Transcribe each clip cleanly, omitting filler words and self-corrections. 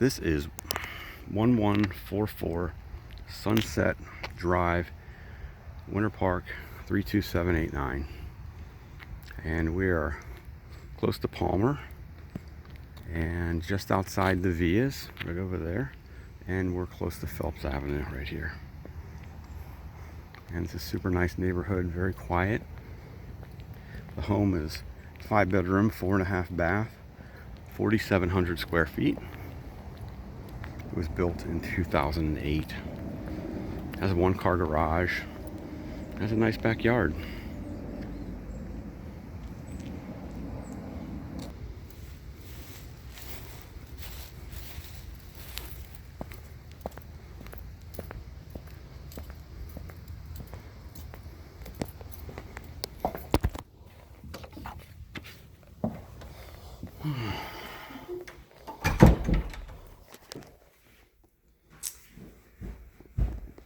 This is 1144 Sunset Drive, Winter Park 32789. And we are close to Palmer and just outside the Vias, right over there. And we're close to Phelps Avenue right here. And it's a super nice neighborhood, very quiet. The home is 5-bedroom, 4.5 bath, 4,700 square feet. It was built in 2008. Has a 1-car garage. Has a nice backyard.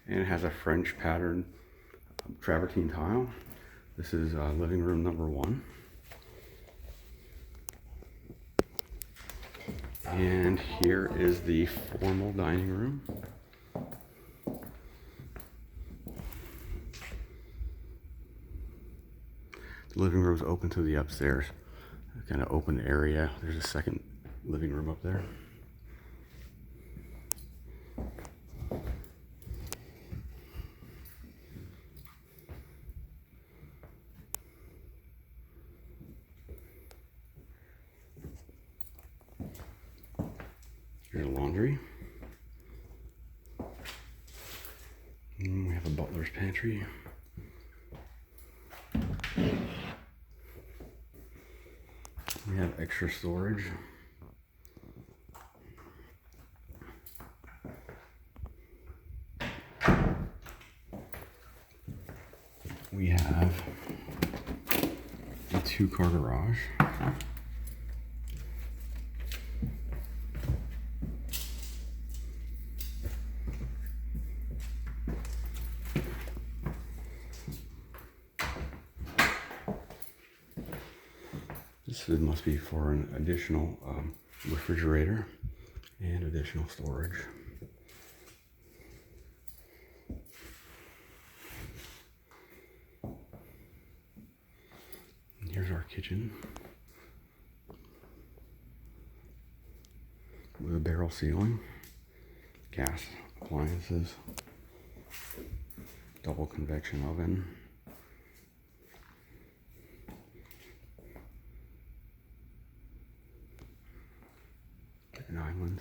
And it has a French pattern travertine tile. This is living room number 1. And here is the formal dining room. The living room is open to the upstairs. Kind of open area. There's a second living room up there. Here's a laundry. And we have a butler's pantry. We have extra storage. We have a 2-car garage. This must be for an additional refrigerator and additional storage. And here's our kitchen with a barrel ceiling, gas appliances, double convection oven. An island.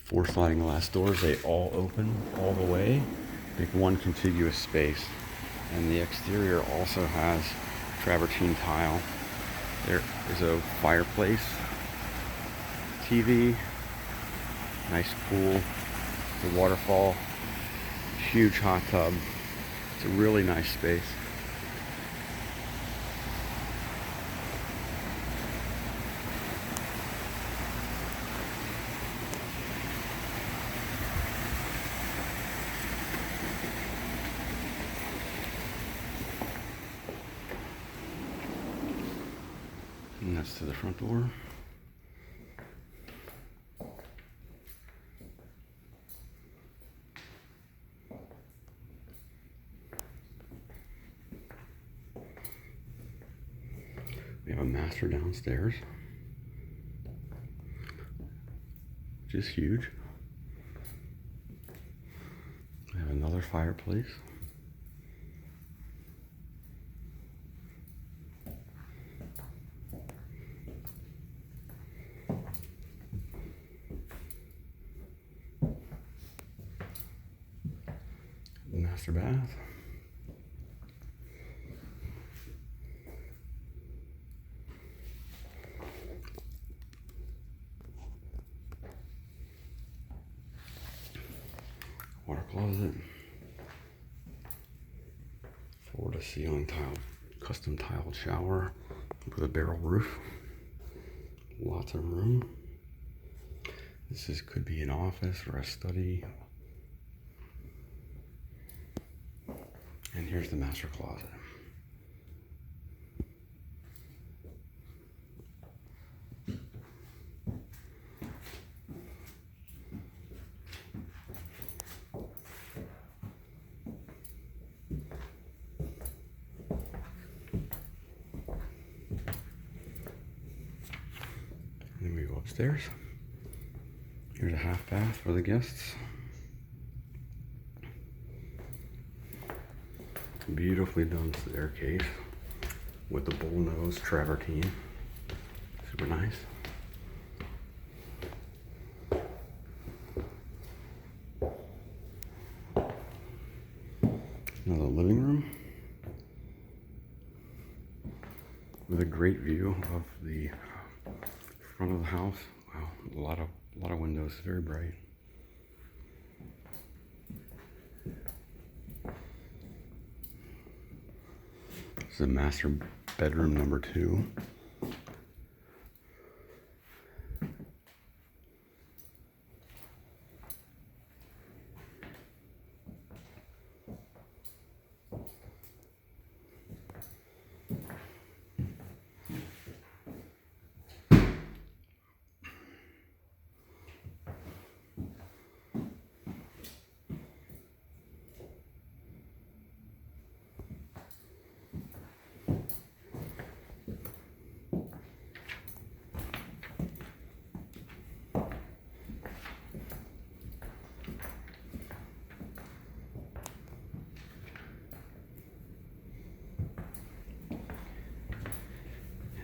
4 sliding glass doors. They all open all the way. Make one contiguous space. And the exterior also has travertine tile. There is a fireplace, TV, nice pool, the waterfall, huge hot tub. It's a really nice space. And that's to the front door. We have a master downstairs, which is huge. We have another fireplace. Master bath. Water closet. Floor to ceiling tile, custom tiled shower with a barrel roof. Lots of room. Could be an office or a study. And here's the master closet. Stairs. Here's a half bath for the guests. Beautifully done staircase with the bullnose travertine. Super nice. Another living room with a great view of the front of the house. Wow, a lot of windows, very bright. This is a master bedroom number 2.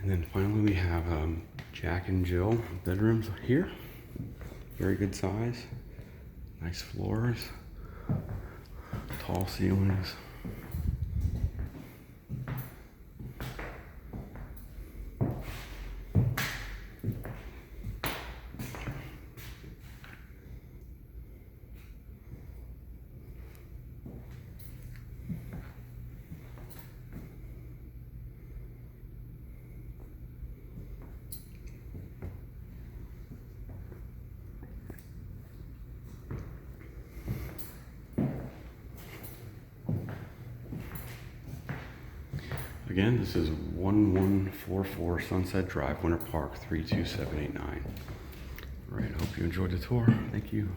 And then finally we have Jack and Jill bedrooms here. Very good size. Nice floors. Tall ceilings. Again, this is 1144 Sunset Drive, Winter Park, 32789. All right, hope you enjoyed the tour. Thank you.